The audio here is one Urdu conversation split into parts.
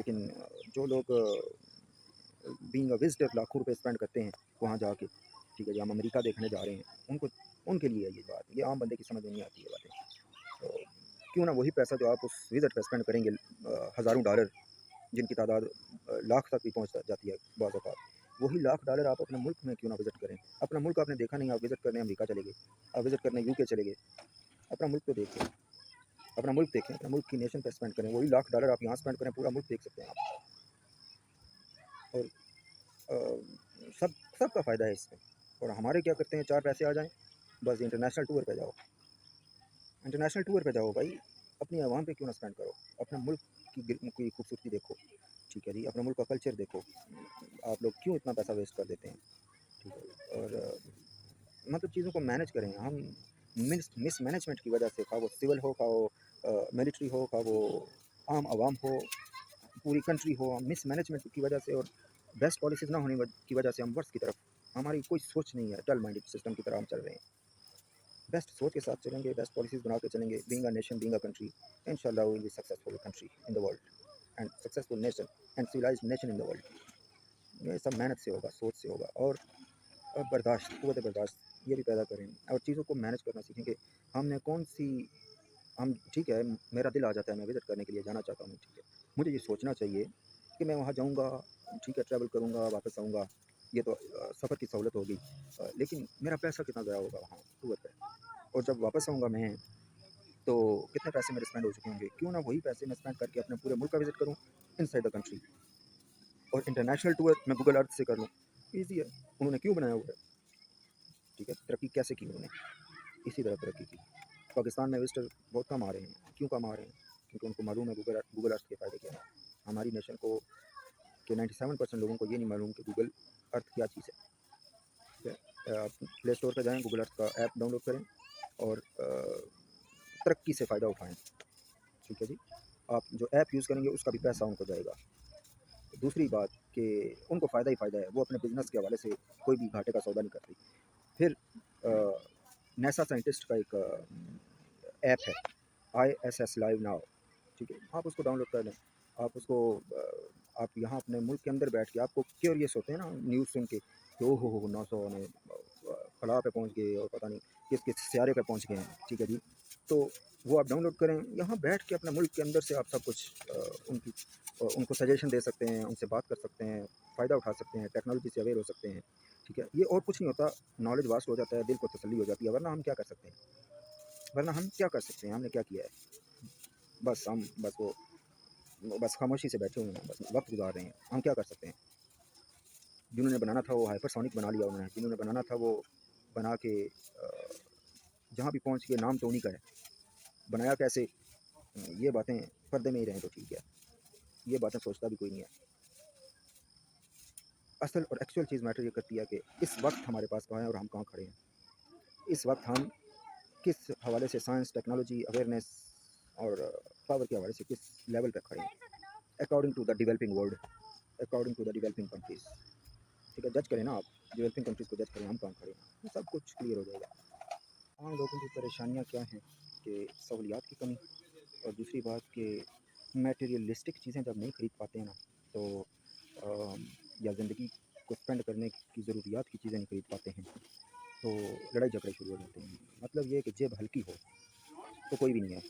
لیکن جو لوگ بینگ اے وزٹر لاکھوں روپے اسپینڈ کرتے ہیں وہاں جا کے، ٹھیک ہے جی، ہم امریکہ دیکھنے جا رہے ہیں، ان کے لیے یہ بات، یہ عام بندے کی سمجھ میں نہیں آتی ہے باتیں. تو کیوں نہ وہی پیسہ جو آپ اس وزٹ پہ اسپینڈ کریں گے، ہزاروں ڈالر جن کی تعداد لاکھ تک بھی پہنچ جاتی ہے بعض اوقات، وہی $1,00,000 آپ اپنے ملک میں کیوں نہ وزٹ کریں. اپنا ملک آپ نے دیکھا نہیں، آپ وزٹ کرنے امریکہ چلے گئے، آپ وزٹ کرنے UK چلے گئے. اپنا ملک تو دیکھیں، اپنا ملک دیکھیں، اپنا ملک کی نیشن پہ اسپینڈ کریں. وہی $1,00,000 آپ یہاں اسپینڈ کریں، پورا ملک دیکھ سکتے ہیں آپ. اور سب کا فائدہ ہے اس میں. اور ہمارے کیا کرتے ہیں، 4 پیسے آ جائیں بس انٹرنیشنل ٹور پہ جاؤ، انٹرنیشنل ٹور پہ جاؤ بھائی، اپنی عوام پہ کیوں نہ اسپینڈ کرو. اپنے ملک کی خوبصورتی دیکھو، ٹھیک ہے جی، اپنے ملک کا کلچر دیکھو. آپ لوگ کیوں اتنا پیسہ ویسٹ کر دیتے ہیں، ٹھیک ہے. اور مطلب چیزوں کو مینیج کریں. ہم مس مینجمنٹ کی وجہ سے، خواہ وہ سول ہو، خواہ وہ ملٹری ہو، خواہ وہ عام عوام ہو، پوری کنٹری ہو، مس مینجمنٹ کی وجہ سے اور بیسٹ پالیسیز نہ ہونے کی وجہ سے ہم ورس کی طرف، ہماری کوئی سوچ نہیں ہے، ڈل مائنڈڈ سسٹم کی طرح ہم چل رہے ہیں. بیسٹ سوچ کے ساتھ چلیں گے، بیسٹ پالیسیز بنا کے چلیں گے، being a nation, being a country, انشاءاللہ we will be successful country in the world and successful nation and civilized nation in the world. یہ سب محنت سے ہوگا، سوچ سے ہوگا. اور برداشت، قوت برداشت یہ بھی پیدا کریں، اور چیزوں کو مینیج کرنا سیکھیں کہ ہم نے کون سی، ہم ٹھیک ہے میرا دل آ جاتا ہے، میں وزٹ کرنے کے لیے جانا چاہتا ہوں، ٹھیک ہے، مجھے یہ سوچنا چاہیے کہ میں وہاں جاؤں گا، ٹھیک ہے، ٹریول کروں گا، واپس آؤں گا، یہ تو سفر کی سہولت ہوگی، لیکن میرا پیسہ کتنا ضائع ہوگا وہاں ٹور پہ. اور جب واپس آؤں گا میں تو کتنے پیسے میرے اسپینڈ ہو چکے ہوں گے. کیوں نہ وہی پیسے میں اسپینڈ کر کے اپنے پورے ملک کا وزٹ کروں ان سائڈ دا کنٹری. اور انٹرنیشنل ٹور میں گوگل ارتھ سے کر لوں. ایزی ہے. انہوں نے کیوں بنایا ہوا ہے، ٹھیک ہے، ترقی کیسے کی انہوں نے، اسی طرح ترقی کی. پاکستان میں وزٹر بہت کم آ رہے ہیں. کیوں کم آ رہے ہیں؟ کیونکہ ان کو معلوم ہے گوگل ارتھ کے فائدے کیا ہیں. ہماری نیشن کو کہ 97% لوگوں کو یہ نہیں معلوم کہ گوگل ارتھ کیا چیز ہے. پلے اسٹور پہ جائیں، گوگل ارتھ کا ایپ ڈاؤن لوڈ کریں اور ترقی سے فائدہ اٹھائیں، ٹھیک ہے جی. آپ جو ایپ یوز کریں گے اس کا بھی پیسہ ان کو جائے گا. دوسری بات کہ ان کو فائدہ ہی فائدہ ہے، وہ اپنے بزنس کے حوالے سے کوئی بھی گھاٹے کا سودا نہیں کرتی. پھر نیسا سائنٹسٹ کا ایک ایپ ہے ISS لائیو ناؤ، ٹھیک ہے، آپ اس کو ڈاؤن لوڈ کر لیں. آپ اس کو آپ یہاں اپنے ملک کے اندر بیٹھ کے، آپ کو کیوریس ہوتے ہیں نا نیوز سن کے کہ او ہو ناسا نے خلا پہ پہنچ گئے اور پتہ نہیں کس کس سیارے پہ پہنچ گئے ہیں، ٹھیک ہے جی. تو وہ آپ ڈاؤن لوڈ کریں، یہاں بیٹھ کے اپنے ملک کے اندر سے آپ سب کچھ ان کو سجیشن دے سکتے ہیں، ان سے بات کر سکتے ہیں، فائدہ اٹھا سکتے ہیں، ٹیکنالوجی سے اویئر ہو سکتے ہیں، ٹھیک ہے. یہ اور کچھ نہیں ہوتا، نالج واسٹ ہو جاتا ہے، دل کو تسلی ہو جاتی ہے. ورنہ ہم کیا کر سکتے ہیں، ہم نے کیا کیا ہے، بس خاموشی سے بیٹھے ہوئے ہیں، بس وقت گزار رہے ہیں. ہم کیا کر سکتے ہیں؟ جنہوں نے بنانا تھا وہ ہائپر سونک بنا لیا انہوں نے، جنہوں نے بنانا تھا وہ بنا کے جہاں بھی پہنچ کے نام تو انہیں کا ہے. بنایا کیسے، یہ باتیں پردے میں ہی رہیں تو ٹھیک ہے. یہ باتیں سوچتا بھی کوئی نہیں ہے. اصل اور ایکچوئل چیز میٹر یہ کرتی ہے کہ اس وقت ہمارے پاس کہاں ہیں اور ہم کہاں کھڑے ہیں. اس وقت ہم کس حوالے سے سائنس، ٹیکنالوجی، اویئرنیس اور پاور کے حوالے سے کس لیول پہ کھڑے ہیں according to the developing world, according to the developing countries. ٹھیک ہے، جج کریں نا آپ ڈیولپنگ کنٹریز کو، جج کریں ہم کہاں کھڑے ہیں، سب کچھ کلیئر ہو جائے گا. عام لوگوں کی پریشانیاں کیا ہیں کہ سہولیات کی کمی، اور دوسری بات کہ میٹیریلسٹک چیزیں جب نہیں خرید پاتے ہیں نا تو یا زندگی کو اسپینڈ کرنے کی ضروریات کی چیزیں نہیں خرید پاتے ہیں تو لڑائی جھگڑے شروع ہو جاتے ہیں. مطلب یہ کہ جیب ہلکی ہو تو کوئی بھی نہیں ہے،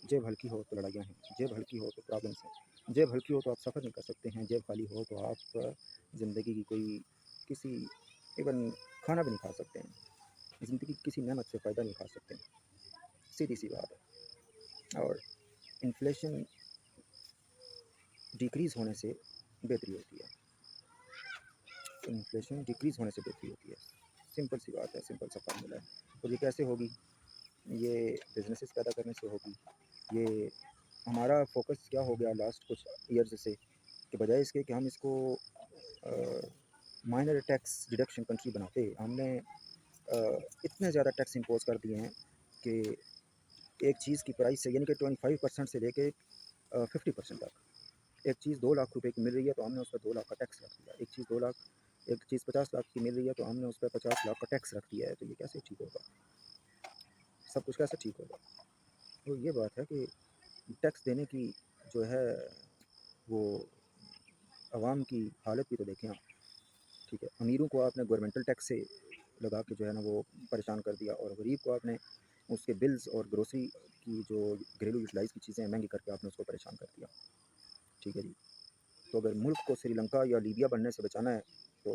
جیب ہلکی ہو تو لڑائیاں ہیں، جیب ہلکی ہو تو پرابلمس ہیں، جیب ہلکی ہو تو آپ سفر نہیں کر سکتے ہیں، جیب خالی ہو تو آپ زندگی کی کسی ایون کھانا بھی نہیں کھا سکتے ہیں، زندگی کی کسی نعمت سے فائدہ نہیں کھا سکتے ہیں. سیدھی سی بات ہے. اور انفلیشن ڈیکریز ہونے سے بہتری ہوتی ہے، انفلیشن ڈیکریز ہونے سے بہتری ہوتی ہے. سمپل سی بات ہے، سمپل سا فارمولا ہے. اور یہ کیسے ہوگی؟ یہ بزنسز پیدا کرنے سے ہوگی. یہ ہمارا فوکس کیا ہو گیا لاسٹ کچھ ایئرز سے کہ بجائے اس کے کہ ہم اس کو مائنر ٹیکس ڈیڈکشن کنٹری بناتے، ہم نے اتنے زیادہ ٹیکس امپوز کر دیے ہیں کہ ایک چیز کی پرائس سے، یعنی کہ 25% سے لے کے 50% تک. ایک چیز 2 لاکھ روپے کی مل رہی ہے تو ہم نے اس پہ 2 لاکھ کا ٹیکس رکھ دیا. ایک چیز 50 لاکھ کی مل رہی ہے تو ہم نے اس پہ 50 لاکھ کا ٹیکس رکھ دیا ہے. تو یہ کیسے ٹھیک ہوگا؟ سب کچھ کیسے ٹھیک ہوگا؟ تو یہ بات ہے کہ ٹیکس دینے کی جو ہے وہ عوام کی حالت بھی تو دیکھیں آپ، ٹھیک ہے، امیروں کو آپ نے گورنمنٹل ٹیکس سے لگا کے جو ہے نا وہ پریشان کر دیا، اور غریب کو آپ نے اس کے بلز اور گروسری کی جو گھریلو یوٹیلائز کی چیزیں ہیں مہنگی کر کے آپ نے اس کو پریشان کر دیا، ٹھیک ہے جی۔ تو اگر ملک کو سری لنکا یا لیبیا بننے سے بچانا ہے تو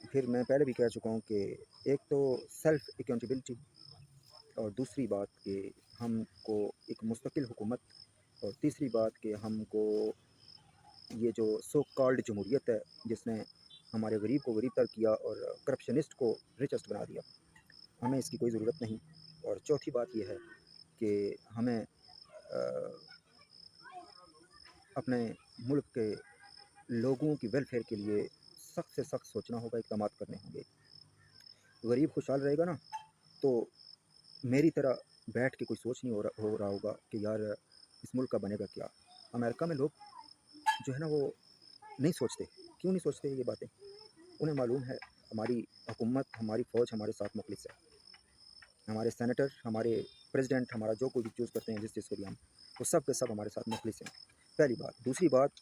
پھر میں پہلے بھی کہہ چکا ہوں کہ ایک تو سیلف اکاؤنٹیبلٹی، اور دوسری بات کہ ہم کو ایک مستقل حکومت، اور تیسری بات کہ ہم کو یہ جو سو کالڈ جمہوریت ہے جس نے ہمارے غریب کو غریب تر کیا اور کرپشنسٹ کو ریچسٹ بنا دیا، ہمیں اس کی کوئی ضرورت نہیں۔ اور چوتھی بات یہ ہے کہ ہمیں اپنے ملک کے لوگوں کی ویلفیئر کے لیے سخت سے سخت سوچنا ہوگا، اقدامات کرنے ہوں گے۔ غریب خوشحال رہے گا نا تو میری طرح بیٹھ کے کوئی سوچ نہیں ہو رہا ہوگا کہ یار اس ملک کا بنے گا کیا۔ امریکہ میں لوگ جو ہے نا وہ نہیں سوچتے، کیوں نہیں سوچتے یہ باتیں؟ انہیں معلوم ہے ہماری حکومت، ہماری فوج ہمارے ساتھ مخلص ہے، ہمارے سینیٹر، ہمارے پریزیڈنٹ، ہمارا جو کوئی بھی چوز کرتے ہیں جس چیز کو بھی ہم، وہ سب کے سب ہمارے ساتھ مخلص ہیں، پہلی بات۔ دوسری بات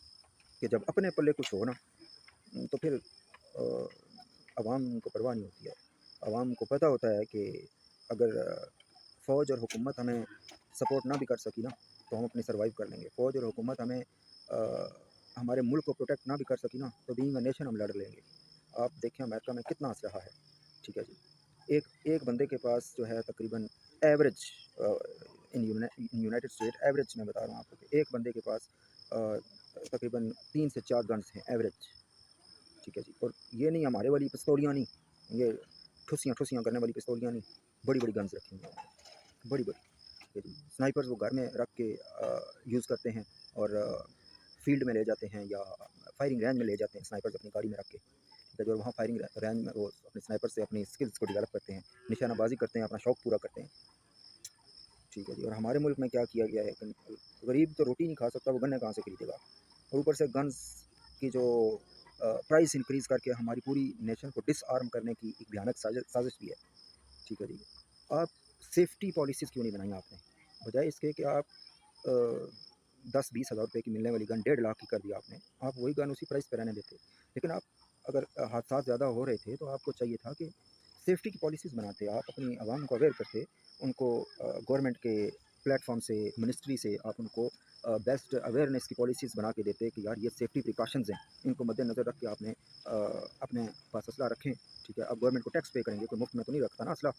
کہ جب اپنے پلے کچھ ہو نا تو پھر عوام کو پرواہ نہیں ہوتی ہے۔ عوام کو پتہ ہوتا ہے کہ اگر فوج اور حکومت ہمیں سپورٹ نہ بھی کر سکی نا تو ہم اپنی سروائیو کر لیں گے۔ فوج اور حکومت ہمیں ہمارے ملک کو پروٹیکٹ نہ بھی کر سکی نا تو بینگ اے نیشن ہم لڑ لیں گے۔ آپ دیکھیں امریکہ میں کتنا اسلحہ ہے، ٹھیک ہے جی۔ ایک بندے کے پاس جو ہے تقریباً ایوریج ان یونائٹڈ اسٹیٹ، ایوریج میں بتا رہا ہوں آپ کو کہ ایک بندے کے پاس تقریباً 3 سے 4 گنز ہیں ایوریج، ٹھیک ہے جی۔ اور یہ نہیں ہمارے والی پستولیاں نہیں، یہ ٹھسیاں کرنے والی پستولیاں نہیں، بڑی بڑی گنز رکھی ہیں، بڑی بڑی، ٹھیک ہے جی۔ سنائپرز وہ گھر میں رکھ کے یوز کرتے ہیں اور فیلڈ میں لے جاتے ہیں یا فائرنگ رینج میں لے جاتے ہیں سنائپرز اپنی گاڑی میں رکھ کے، ٹھیک ہے جی۔ اور وہاں فائرنگ رینج میں وہ اپنے سنائپر سے اپنی اسکلس کو ڈیولپ کرتے ہیں، نشانہ بازی کرتے ہیں، اپنا شوق پورا کرتے ہیں، ٹھیک ہے جی۔ اور ہمارے ملک میں کیا کیا گیا ہے، غریب تو روٹی نہیں کھا سکتا، وہ گنے کہاں سے خریدے گا، اور اوپر سے گنز کی جو پرائز انکریز کر کے ہماری پوری نیشن کو ڈس آرم کرنے کی ایک بھیانک سازش بھی ہے، ٹھیک ہے جی۔ آپ سیفٹی پالیسیز کیوں نہیں بنائی آپ نے؟ بجائے اس کے کہ آپ 10-20 ہزار روپے کی ملنے والی گن 1.5 لاکھ کی کر دیا آپ نے، آپ وہی گن اسی پرائز پہ رہنے دیتے۔ لیکن آپ اگر حادثات زیادہ ہو رہے تھے تو آپ کو چاہیے تھا کہ سیفٹی کی پالیسیز بناتے، آپ اپنی عوام کو اویئر کرتے، ان کو گورنمنٹ کے پلیٹ فارم سے، منسٹری سے آپ ان کو بیسٹ اویئرنیس کی پالیسیز بنا کے دیتے کہ یار یہ سیفٹی پریکاشنز ہیں، ان کو مد نظر رکھ کے آپ نے اپنے پاس اسلحہ رکھیں، ٹھیک ہے۔ اب گورنمنٹ کو ٹیکس پے کریں گے، کوئی مفت میں تو نہیں رکھتا نا اسلحہ،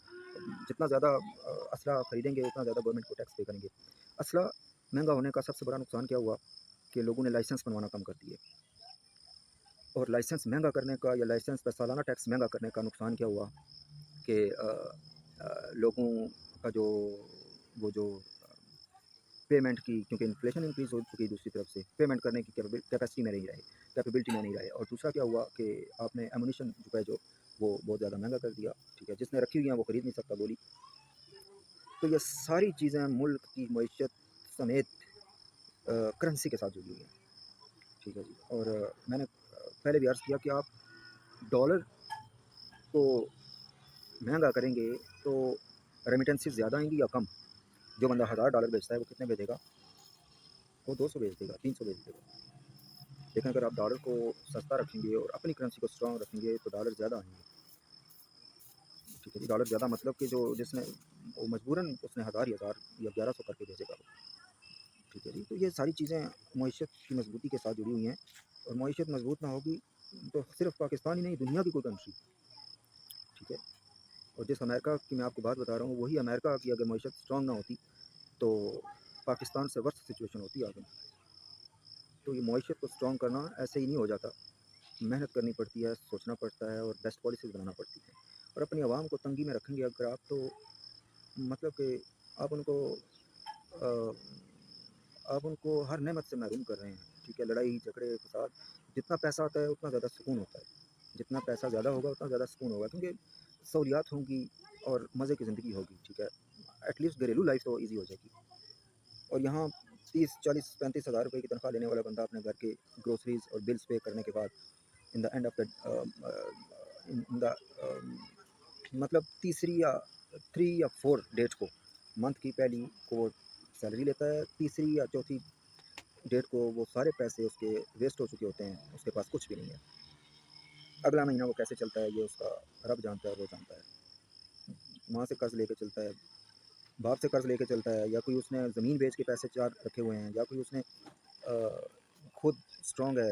جتنا زیادہ اسلحہ خریدیں گے اتنا زیادہ گورنمنٹ کو ٹیکس پے کریں گے۔ اسلحہ مہنگا ہونے کا سب سے بڑا نقصان کیا ہوا کہ لوگوں نے لائسنس بنوانا کم کر دیے، اور لائسنس مہنگا کرنے کا یا لائسنس پر سالانہ ٹیکس مہنگا کرنے کا نقصان کیا ہوا کہ لوگوں کا جو پیمنٹ کی، کیونکہ انفلیشن انکریز ہو چکی دوسری طرف سے پیمنٹ کرنے کی کیپیسٹی میں نہیں رہے، کیپیبلٹی میں نہیں رہے، اور دوسرا کیا ہوا کہ آپ نے ایمونیشن جو ہے وہ بہت زیادہ مہنگا کر دیا، ٹھیک ہے۔ جس نے رکھی ہوئی ہیں وہ خرید نہیں سکتا گولی۔ تو یہ ساری چیزیں ملک کی معیشت سمیت کرنسی کے ساتھ جڑی ہوئی ہیں، ٹھیک ہے جی۔ اور میں نے پہلے بھی عرض کیا کہ آپ ڈالر کو مہنگا کریں گے تو ریمیٹنسز زیادہ آئیں گی یا کم؟ جو بندہ $1000 بیچتا ہے وہ کتنے بیچے گا؟ وہ 200 بیچ دے گا، 300 بیچ دے گا۔ لیکن اگر آپ ڈالر کو سستا رکھیں گے اور اپنی کرنسی کو اسٹرانگ رکھیں گے تو ڈالر زیادہ آئیں گے، ٹھیک ہے جی۔ ڈالر زیادہ مطلب کہ جس نے وہ مجبوراً اس نے 1000 یا 1100 کر کے بھیجے گا، ٹھیک ہے جی۔ تو یہ ساری چیزیں معیشت کی مضبوطی کے ساتھ جڑی ہوئی ہیں، اور معیشت مضبوط نہ ہوگی تو صرف پاکستان ہی نہیں، دنیا کی کوئی کنٹری، ٹھیک ہے۔ اور جس امریکہ کی میں آپ کو بات بتا رہا ہوں وہی امریکہ کی اگر معیشت اسٹرانگ نہ ہوتی تو پاکستان سے ورسٹ سچویشن ہوتی آگے۔ تو یہ معیشت کو اسٹرانگ کرنا ایسے ہی نہیں ہو جاتا، محنت کرنی پڑتی ہے، سوچنا پڑتا ہے، اور بیسٹ پالیسیز بنانا پڑتی ہے۔ اور اپنی عوام کو تنگی میں رکھیں گے اگر آپ، تو مطلب کہ آپ ان کو ہر نعمت سے محروم کر رہے ہیں، ٹھیک ہے۔ لڑائی جھگڑے فساد، جتنا پیسہ آتا ہے اتنا زیادہ سکون ہوتا ہے، جتنا پیسہ زیادہ ہوگا اتنا زیادہ سکون ہوگا، کیونکہ سہولیات ہوں گی اور مزے کی زندگی ہوگی، ٹھیک ہے۔ ایٹ لیسٹ گھریلو لائف تو ایزی ہو جائے گی۔ اور یہاں 30-40-35 ہزار روپے کی تنخواہ لینے والا بندہ اپنے گھر کے گروسریز اور بلز پے کرنے کے بعد ان دا اینڈ آف دا مطلب تیسری یا 3 یا 4 ڈیٹ کو، منتھ کی پہلی کو وہ سیلری لیتا ہے، تیسری یا چوتھی ڈیٹ کو وہ سارے پیسے اس کے ویسٹ ہو چکے ہوتے ہیں، اس کے پاس کچھ بھی نہیں ہے۔ اگلا مہینہ وہ کیسے چلتا ہے یہ اس کا رب جانتا ہے، وہ جانتا ہے۔ ماں سے قرض لے کے چلتا ہے، باپ سے قرض لے کے چلتا ہے، یا کوئی اس نے زمین بیچ کے پیسے چار رکھے ہوئے ہیں، یا کوئی اس نے خود اسٹرانگ ہے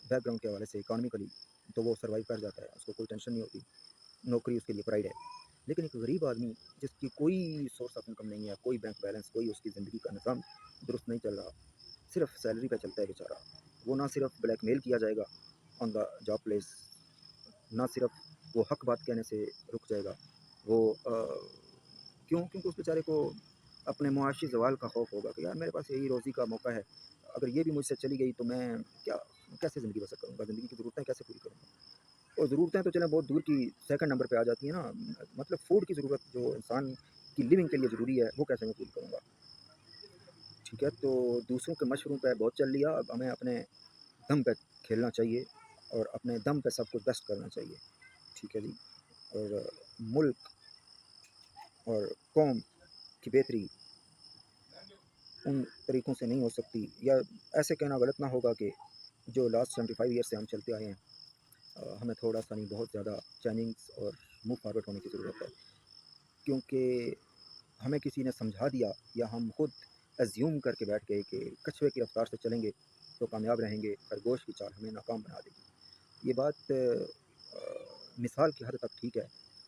بیک گراؤنڈ کے حوالے سے اکانومیکلی، تو وہ سروائیو کر جاتا ہے، اس کو کوئی ٹینشن نہیں ہوتی، نوکری اس کے لیے پرائڈ ہے۔ لیکن ایک غریب آدمی جس کی کوئی سورس آف انکم نہیں ہے، کوئی بینک بیلنس، کوئی اس کی زندگی کا نظام درست نہیں چل رہا، صرف سیلری پہ چلتا ہے بیچارہ، وہ نہ صرف بلیک میل کیا جائے گا آن دا جاب پلیس، نہ صرف وہ حق بات کہنے سے رک جائے گا، وہ کیونکہ اس بیچارے کو اپنے معاشی زوال کا خوف ہوگا کہ یار میرے پاس یہی روزی کا موقع ہے، اگر یہ بھی مجھ سے چلی گئی تو میں کیا کیسے زندگی بسر کروں گا، زندگی کی ضرورتیں کیسے پوری کروں گا۔ اور ضرورتیں تو چلیں بہت دور کی سیکنڈ نمبر پہ آ جاتی ہیں نا، مطلب فوڈ کی ضرورت جو انسان کی لیونگ کے لیے ضروری ہے وہ کیسے میں پوری کروں گا۔ ٹھیک ہے، تو دوسروں کے مشوروں پہ بہت چل لیا، اب ہمیں اپنے دم پہ کھیلنا چاہیے اور اپنے دم پہ سب کچھ بیسٹ کرنا چاہیے۔ ٹھیک ہے جی، اور ملک اور قوم کی بہتری ان طریقوں سے نہیں ہو سکتی، یا ایسے کہنا غلط نہ ہوگا کہ جو لاسٹ 75 ایئر سے ہم چلتے آئے ہیں، ہمیں تھوڑا سا نہیں بہت زیادہ چینجنگس اور موو فارورڈ ہونے کی ضرورت ہے، کیونکہ ہمیں کسی نے سمجھا دیا یا ہم خود ایزیوم کر کے بیٹھ گئے کہ کچھوے کی رفتار سے چلیں گے تو کامیاب رہیں گے، خرگوش کی چال ہمیں ناکام بنا دے گی۔ یہ بات مثال کی حد تک ٹھیک ہے،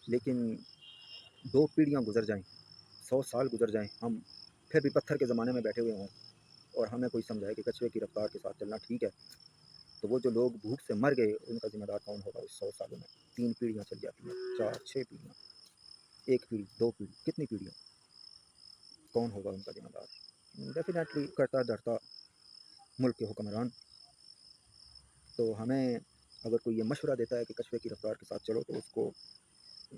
لیکن 2 پیڑھیاں گزر جائیں، 100 سال گزر جائیں، ہم پھر بھی پتھر کے زمانے میں بیٹھے ہوئے ہوں اور ہمیں کوئی سمجھائے کہ کچھوے کی رفتار کے ساتھ چلنا ٹھیک ہے، تو وہ جو لوگ بھوک سے مر گئے ان کا ذمہ دار کون ہوگا اس 100 سالوں میں؟ 3 پیڑھیاں چل جاتی ہیں، 4 6 پیڑھیاں، 1 پیڑھی 2 پیڑھی، کتنی پیڑھیاں، کون ہوگا ان کا ذمہ دار؟ ڈیفینیٹلی کرتا دھرتا ملک کے حکمران۔ تو ہمیں اگر کوئی یہ مشورہ دیتا ہے کہ کچھوے کی رفتار کے ساتھ چلو تو اس کو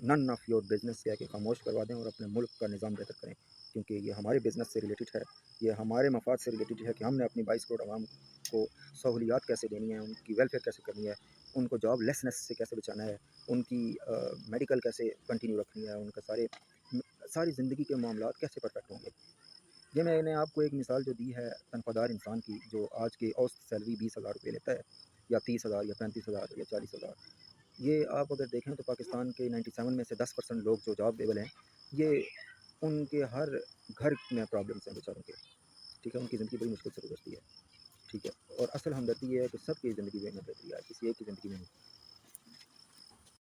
نن آف یور بزنس کہہ کے خاموش کروا دیں اور اپنے ملک کا نظام بہتر کریں، کیونکہ یہ ہمارے بزنس سے ریلیٹڈ ہے، یہ ہمارے مفاد سے ریلیٹڈ ہے کہ ہم نے اپنی 22 کروڑ عوام کو سہولیات کیسے دینی ہے، ان کی ویلفیئر کیسے کرنی ہے، ان کو جاب لیسنس سے کیسے بچانا ہے، ان کی میڈیکل کیسے کنٹینیو رکھنی ہے، ان کا ساری زندگی کے معاملات کیسے پرفیکٹ ہوں گے۔ یہ میں نے آپ کو ایک مثال جو دی ہے تنخواہ دار انسان کی، جو آج کی اوسط سیلری 20,000 روپے لیتا ہے، یا 30,000 یا 35,000 یا 40,000، یہ آپ اگر دیکھیں تو پاکستان کے 97 میں سے 10% لوگ جو جاب ایبل ہیں، یہ ان کے ہر گھر میں پرابلمس ہیں بیچاروں کے، ٹھیک ہے، ان کی زندگی بڑی مشکل سے گزرتی ہے، ٹھیک ہے، اور اصل ہمدردی یہ ہے کہ سب کی زندگی میں بہتری آئے، کسی ایک کی زندگی میں نہیں۔